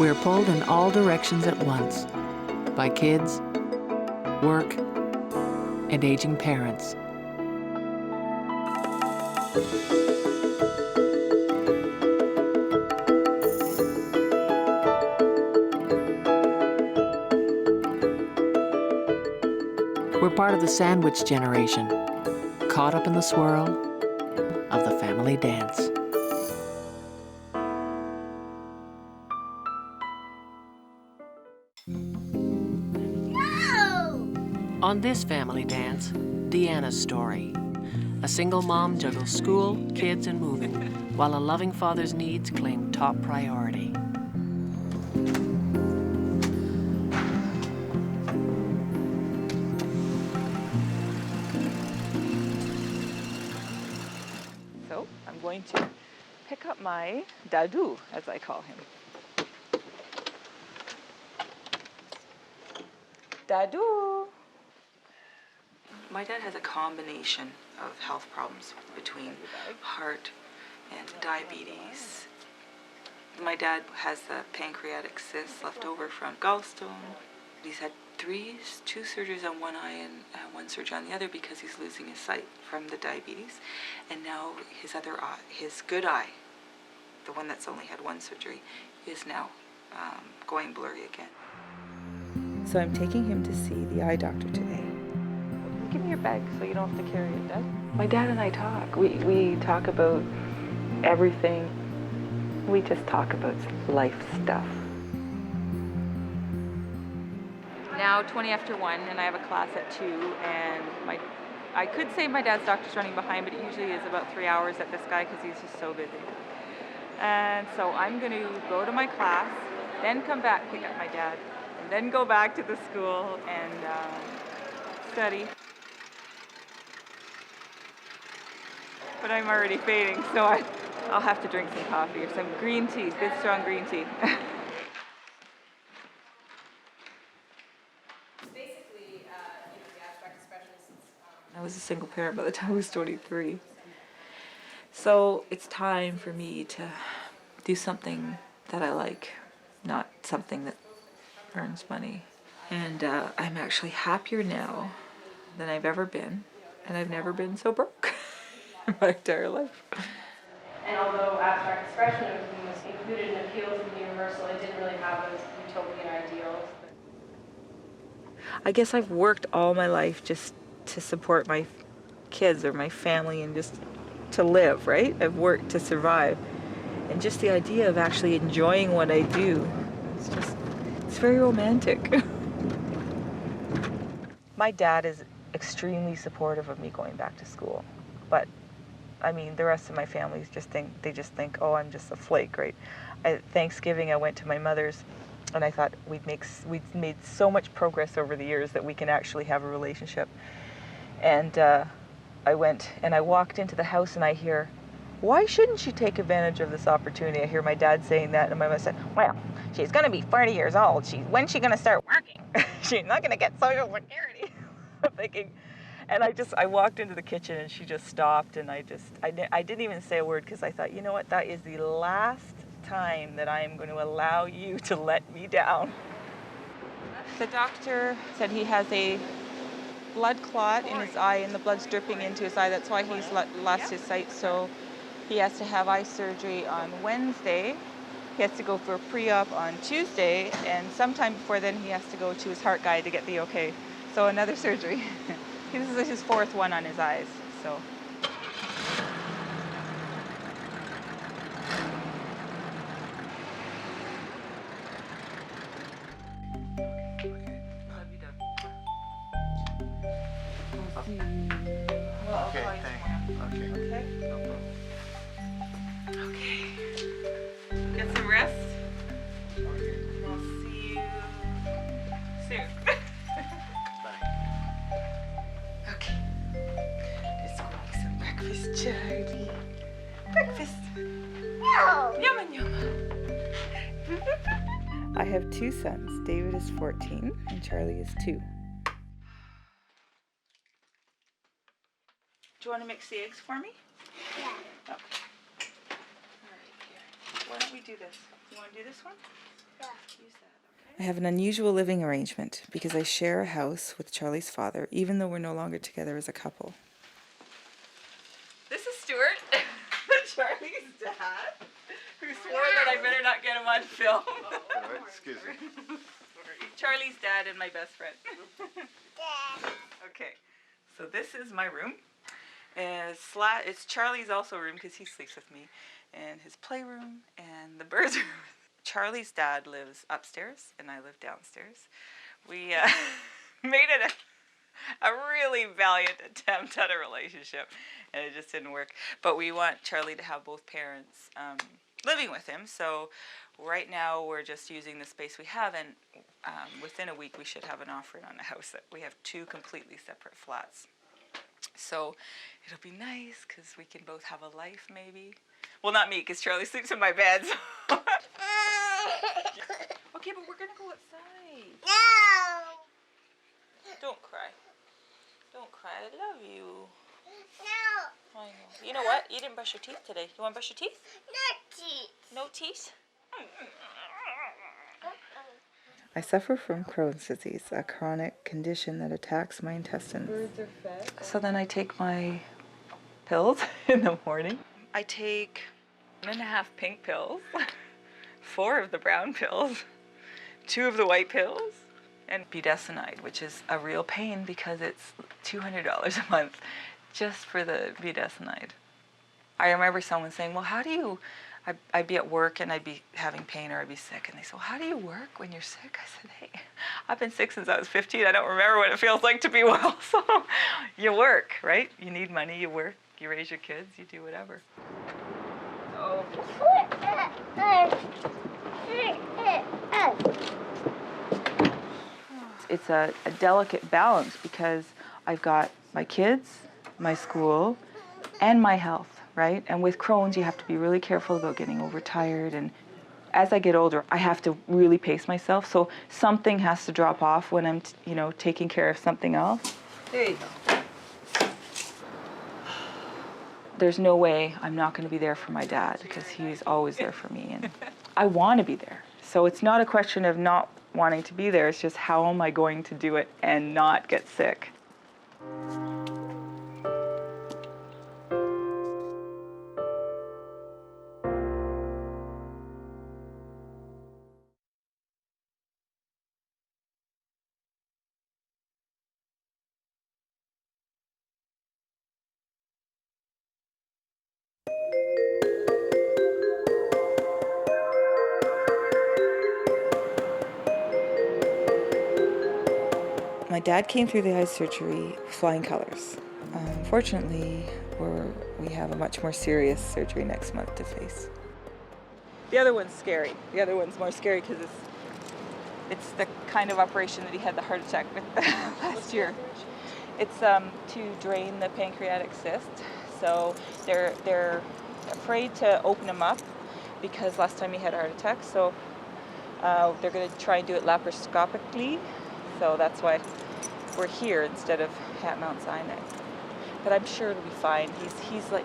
We're pulled in all directions at once by kids, work, and aging parents. We're part of the sandwich generation, caught up in the swirl of the family dance. On this family dance, Deanna's story. A single mom juggles school, kids, and moving, while a loving father's needs claim top priority. So I'm going to pick up my dadu, as I call him. Dadu! My dad has a combination of health problems between heart and diabetes. My dad has a pancreatic cyst left over from gallstone. He's had two surgeries on one eye and one surgery on the other because he's losing his sight from the diabetes. And now his other eye, his good eye, the one that's only had one surgery, is now going blurry again. So I'm taking him to see the eye doctor today. Give me your bag so you don't have to carry it, Dad. My dad and I talk. We talk about everything. We just talk about life stuff. Now 20 after 1, and I have a class at 2, and I could say my dad's doctor's running behind, but it usually is about 3 hours at this guy because he's just so busy. And so I'm going to go to my class, then come back, pick up my dad, and then go back to the school and study. But I'm already fading, so I'll have to drink some coffee or some green tea, good strong green tea. Basically, the abstract specialist. I was a single parent by the time I was 23. So it's time for me to do something that I like, not something that earns money. And I'm actually happier now than I've ever been, and I've never been so broke in my entire life. And although abstract expressionism was included in appeal to the universal, it didn't really have those utopian ideals. I guess I've worked all my life just to support my kids or my family and just to live, right? I've worked to survive. And just the idea of actually enjoying what I do, it's very romantic. My dad is extremely supportive of me going back to school. But, I mean, the rest of my family just think, oh, I'm just a flake, right? At Thanksgiving, I went to my mother's, and I thought we'd made so much progress over the years that we can actually have a relationship. And I went and I walked into the house and I hear, why shouldn't she take advantage of this opportunity? I hear my dad saying that, and my mother said, well, she's going to be 40 years old. When's she going to start working? She's not going to get Social Security. I'm thinking, and I walked into the kitchen and she just stopped, and I didn't even say a word because I thought, you know what, that is the last time that I am going to allow you to let me down. The doctor said he has a blood clot in his eye and the blood's dripping into his eye. That's why he's lost his sight. So he has to have eye surgery on Wednesday. He has to go for a pre-op on Tuesday, and sometime before then he has to go to his heart guy to get the okay. So another surgery. This is his 4th one on his eyes. So. Okay, thank you. Okay. Okay. Get some rest. I'll see you soon. Bye. Okay. Let's go make some breakfast, Charlie. Breakfast. Yumma yumma. I have 2 sons. David is 14 and Charlie is 2. Do you want to mix the eggs for me? Yeah. Okay. All right, here. Why don't we do this? You want to do this one? I have an unusual living arrangement because I share a house with Charlie's father, even though we're no longer together as a couple. This is Stuart, Charlie's dad, who swore that I better not get him on film. Excuse me. Charlie's dad and my best friend. Okay, so this is my room. It's Charlie's also room because he sleeps with me, and his playroom and the birds' room. Charlie's dad lives upstairs and I live downstairs. We made it a really valiant attempt at a relationship, and it just didn't work. But we want Charlie to have both parents living with him, so right now we're just using the space we have, and within a week we should have an offer on a house that we have 2 completely separate flats. So it'll be nice because we can both have a life, maybe. Well, not me, because Charlie sleeps in my bed. So. Okay, but we're gonna go outside. No. Don't cry. Don't cry. I love you. No. I know. You know what? You didn't brush your teeth today. You want to brush your teeth? No teeth. No teeth? I suffer from Crohn's disease, a chronic condition that attacks my intestines. Birds are fed. So then I take my pills in the morning. I take 1.5 pink pills, 4 of the brown pills, 2 of the white pills, and budesonide, which is a real pain because it's $200 a month just for the budesonide. I remember someone saying, well, how do you, I'd be at work and I'd be having pain or I'd be sick, and they said, well, how do you work when you're sick? I said, hey, I've been sick since I was 15. I don't remember what it feels like to be well. So you work, right? You need money, you work, you raise your kids, you do whatever. Oh. It's a delicate balance because I've got my kids, my school, and my health, right? And with Crohn's, you have to be really careful about getting overtired. And as I get older, I have to really pace myself. So something has to drop off when I'm, taking care of something else. There you go. There's no way I'm not going to be there for my dad because he's always there for me. And I want to be there. So it's not a question of not wanting to be there. It's just how am I going to do it and not get sick? My dad came through the eye surgery with flying colors. Unfortunately, we have a much more serious surgery next month to face. The other one's scary. The other one's more scary because it's the kind of operation that he had the heart attack with last year. It's to drain the pancreatic cyst. So they're afraid to open him up because last time he had a heart attack. So they're going to try and do it laparoscopically. So that's why we're here instead of at Mount Sinai. But I'm sure it'll be fine. He's like,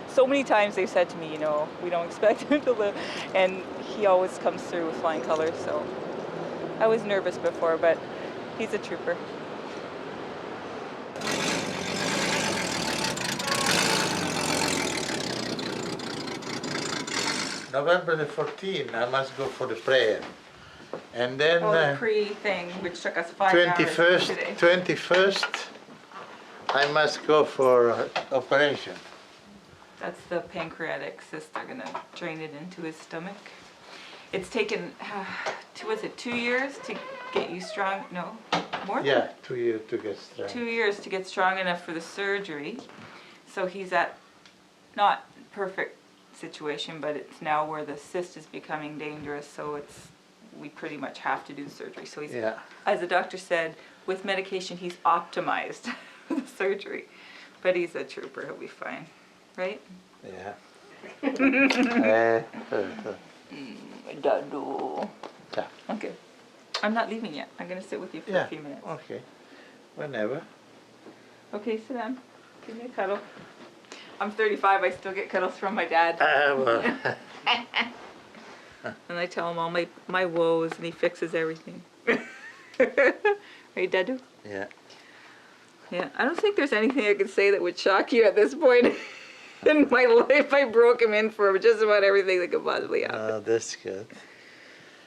so many times they've said to me, we don't expect him to live. And he always comes through with flying colors. So I was nervous before, but he's a trooper. November the 14th, I must go for the prayer. And then the pre-thing, which took us 5 hours today. 21st, I must go for operation. That's the pancreatic cyst. They're gonna drain it into his stomach. It's taken, 2 years to get you strong? No, more than Yeah, 2 years to get strong. 2 years to get strong enough for the surgery. So he's at not perfect situation, but it's now where the cyst is becoming dangerous. So we pretty much have to do the surgery. So he's, as the doctor said, with medication, he's optimized for the surgery. But he's a trooper, he'll be fine. Right? Yeah. Dadu. Yeah. Okay. I'm not leaving yet. I'm going to sit with you for a few minutes. Okay. Whenever. Okay, sit down. Give me a cuddle. I'm 35. I still get cuddles from my dad. Well. And I tell him all my woes, and he fixes everything. Right, Dadu? Yeah. Yeah, I don't think there's anything I could say that would shock you at this point in my life. I broke him in for just about everything that could possibly happen. Oh, that's good.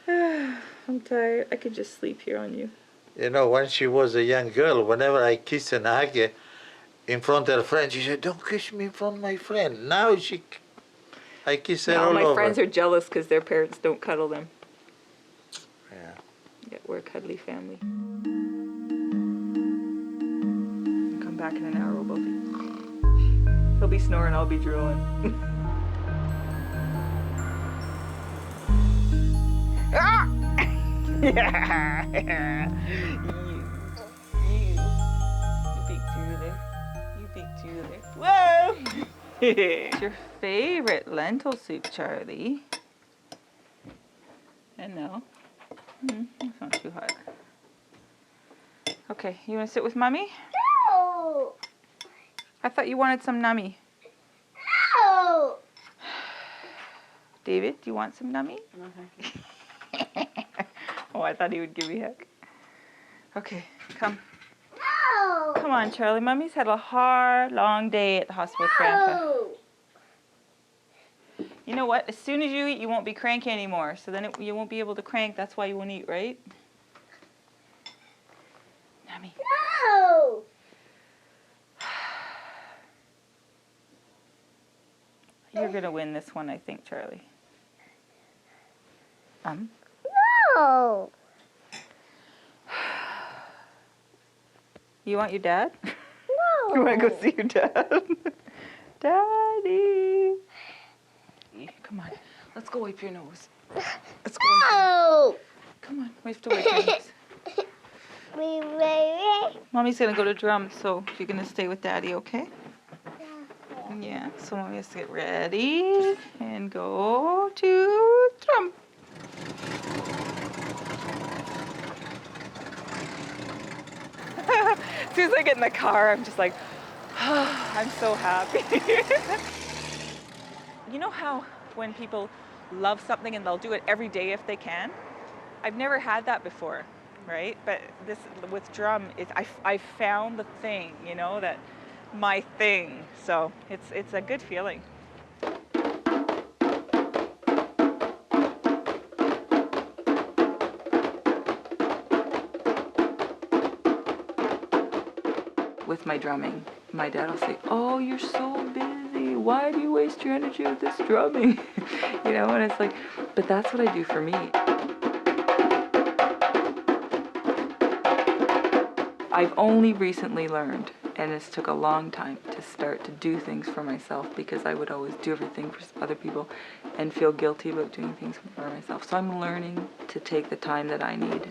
I'm tired. I could just sleep here on you. You know, when she was a young girl, whenever I kiss and hug her in front of her friend, she said, "Don't kiss me in front of my friend." Now I kiss her all my over. friends are jealous because their parents don't cuddle them. Yeah. Yeah, we're a cuddly family. Come back in an hour, we'll both be. He'll be snoring, I'll be drooling. Ah! Yeah. You big drooler. You big drooler. Whoa! It's your favorite lentil soup, Charlie. And no. It's not too hot. Okay, you want to sit with Mommy? No. I thought you wanted some nummy. No. David, do you want some nummy? Oh, I thought he would give me a hug. Okay, come. No. Come on, Charlie. Mommy's had a hard, long day at the hospital with Grandpa. No. You know what? As soon as you eat, you won't be cranky anymore. So then you won't be able to crank. That's why you won't eat, right? Nummy. No. You're going to win this one, I think, Charlie. No. You want your dad? No. You want to go see your dad? Daddy. Come on. Let's go wipe your nose. Let's go wipe your nose. No. Come on. We have to wipe your nose. Mommy's going to go to drum, so you're going to stay with Daddy, okay? Yeah. So Mommy has to get ready and go to drum. As soon as I get in the car, I'm just like, oh, I'm so happy. You know how when people love something and they'll do it every day if they can? I've never had that before, right? But this with drum, I found the thing, you know, that my thing. So it's a good feeling. With my drumming, my dad will say, "Oh, you're so busy. Why do you waste your energy with this drumming?" You know, and it's like, but that's what I do for me. I've only recently learned, and it's took a long time to start to do things for myself because I would always do everything for other people and feel guilty about doing things for myself. So I'm learning to take the time that I need.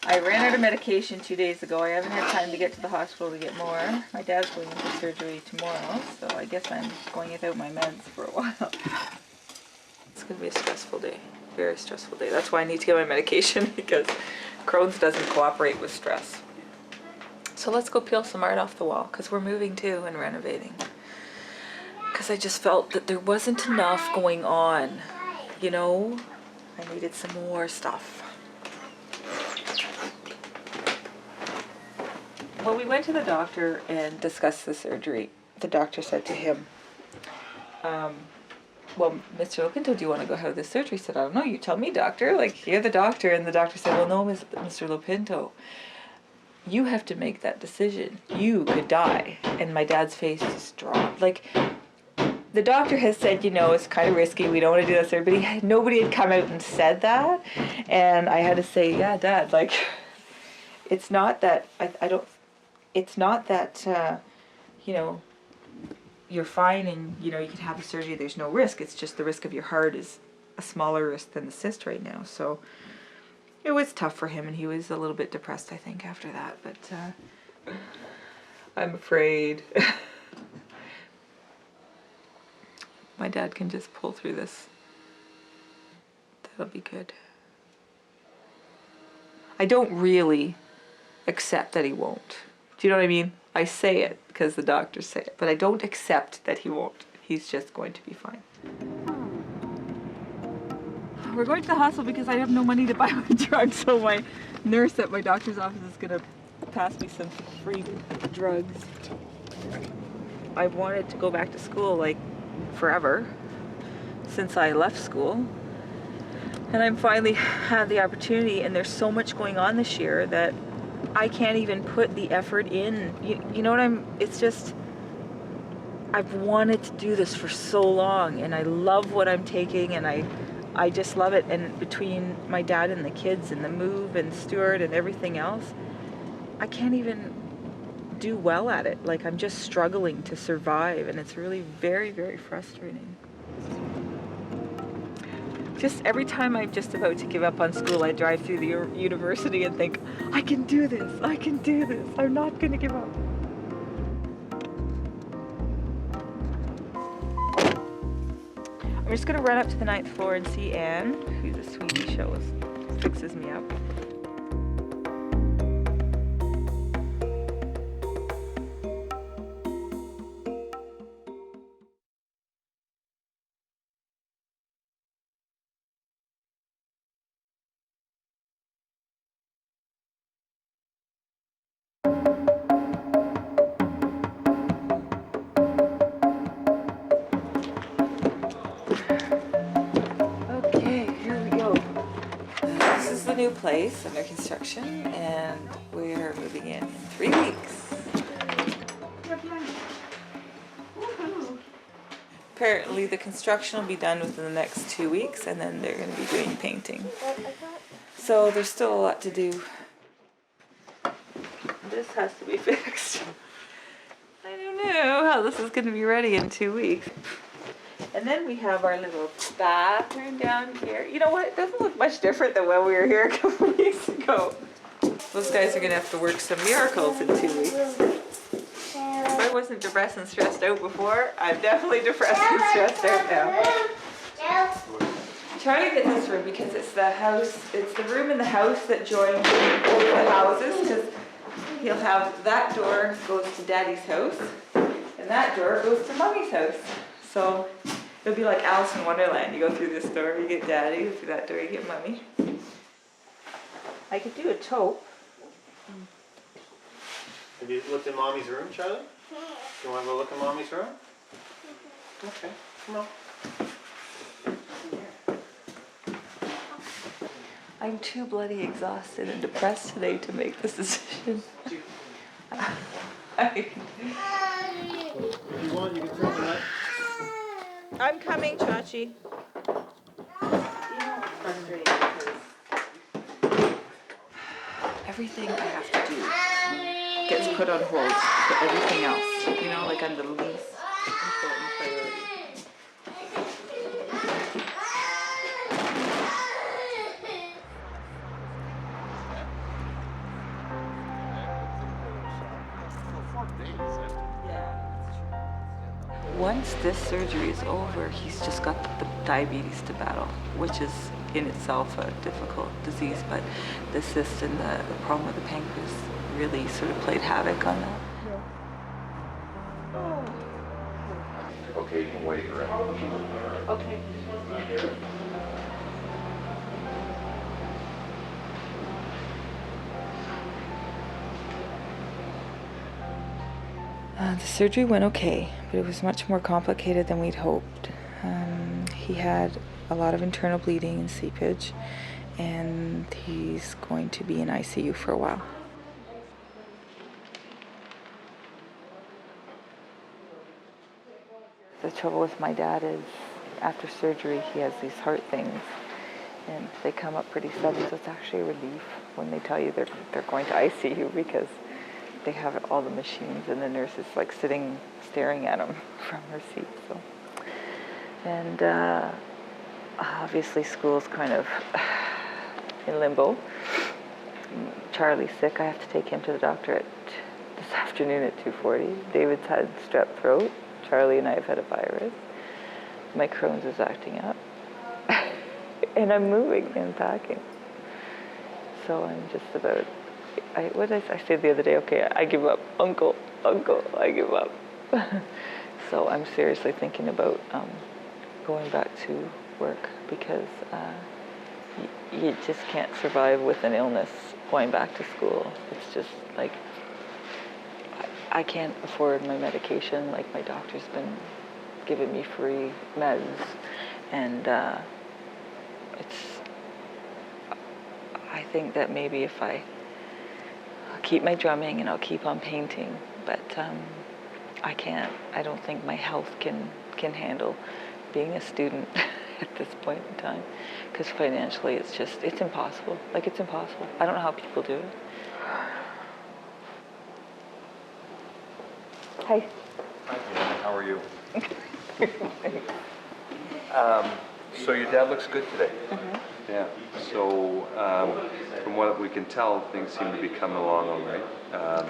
I ran out of medication 2 days ago. I haven't had time to get to the hospital to get more. My dad's going in for surgery tomorrow, so I guess I'm going without my meds for a while. It's going to be a stressful day. Very stressful day. That's why I need to get my medication because Crohn's doesn't cooperate with stress. So let's go peel some art off the wall because we're moving too and renovating. Because I just felt that there wasn't enough going on. You know, I needed some more stuff. Well, we went to the doctor and discussed the surgery. The doctor said to him, well, Mr. Lopinto, do you want to go have this surgery? He said, I don't know, you tell me, doctor. Like, you're the doctor. And the doctor said, well, no, Mr. Lopinto, you have to make that decision. You could die. And my dad's face just dropped. Like, the doctor has said, you know, it's kind of risky. We don't want to do that surgery. But nobody had come out and said that. And I had to say, yeah, Dad, like, it's not that, it's not that, you know, you're fine and, you know, you can have the surgery, there's no risk. It's just the risk of your heart is a smaller risk than the cyst right now. So it was tough for him, and he was a little bit depressed, I think, after that. But I'm afraid my dad can just pull through this. That'll be good. I don't really accept that he won't. Do you know what I mean? I say it because the doctors say it, but I don't accept that he won't. He's just going to be fine. We're going to the hospital because I have no money to buy my drugs, so my nurse at my doctor's office is going to pass me some free drugs. I've wanted to go back to school like forever since I left school, and I'm finally had the opportunity, and there's so much going on this year that I can't even put the effort in. You know what it's just, I've wanted to do this for so long, and I love what I'm taking, and I just love it. And between my dad and the kids and the move and Stuart and everything else, I can't even do well at it. Like, I'm just struggling to survive, and it's really very, very frustrating. Just every time I'm just about to give up on school, I drive through the university and think, I can do this, I can do this, I'm not gonna give up. I'm just gonna run up to the 9th floor and see Anne, who's a sweetie, fixes me up. Okay, here we go. This is the new place under construction, and we're moving in 3 weeks. Apparently the construction will be done within the next 2 weeks, and then they're going to be doing painting. So there's still a lot to do. This has to be fixed. I don't know how this is going to be ready in 2 weeks. And then we have our little bathroom down here. You know what? It doesn't look much different than when we were here a couple weeks ago. Those guys are going to have to work some miracles in 2 weeks. If I wasn't depressed and stressed out before, I'm definitely depressed and stressed out now. I'm trying to get this room because it's the room in the house that joins both the houses, because he'll have that door goes to Daddy's house and that door goes to Mommy's house. So it'll be like Alice in Wonderland. You go through this door, you get Daddy. You go through that door, you get Mommy. I could do a taupe. Have you looked in Mommy's room, Charlie? You want to go look in Mommy's room? Okay, come on. I'm too bloody exhausted and depressed today to make this decision. If you want, you can turn the light. I'm coming, Chachi. Everything I have to do gets put on hold for everything else. You know, like I'm the least important priority. Once this surgery is over, he's just got the diabetes to battle, which is in itself a difficult disease, but the cyst and the problem with the pancreas really sort of played havoc on that. Okay, you can wait around. Okay. The surgery went okay, but it was much more complicated than we'd hoped. He had a lot of internal bleeding and seepage, and he's going to be in ICU for a while. The trouble with my dad is after surgery he has these heart things, and they come up pretty sudden, so it's actually a relief when they tell you they're going to ICU, because they have all the machines and the nurse is like sitting staring at him from her seat. So, and obviously school's kind of in limbo. Charlie's sick. I have to take him to the doctor this afternoon at 2:40. David's had strep throat. Charlie and I have had a virus. My Crohn's is acting up. And I'm moving and packing. So I'm just about, what did I say the other day? Okay, I give up. Uncle, I give up. So I'm seriously thinking about going back to work because you just can't survive with an illness going back to school. It's just like, I can't afford my medication. Like my doctor's been giving me free meds, and I think that maybe if I'll keep my drumming and I'll keep on painting, but I don't think my health can handle being a student at this point in time, because financially it's impossible. Like, it's impossible. I don't know how people do it. Hi. Hi, Deanna. How are you? So your dad looks good today. Mm-hmm. Yeah. So from what we can tell, things seem to be coming along all right.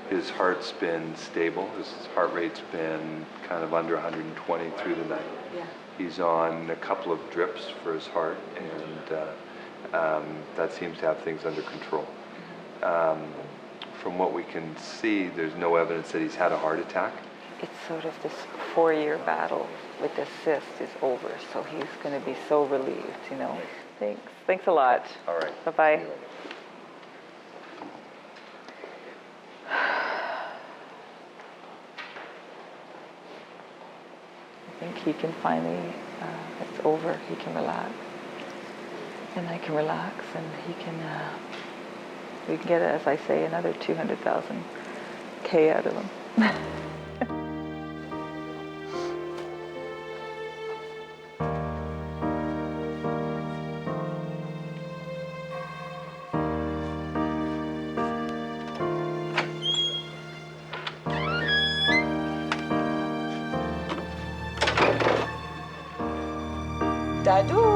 His heart's been stable. His heart rate's been kind of under 120 through the night. Yeah. He's on a couple of drips for his heart, and that seems to have things under control. From what we can see, there's no evidence that he's had a heart attack. It's sort of this 4-year battle with the cyst is over, so he's going to be so relieved, you know. Thanks a lot. All right. Bye-bye. I think he can finally, it's over, he can relax. And I can relax, and we can get, as I say, another 200,000 K out of him. Dadu!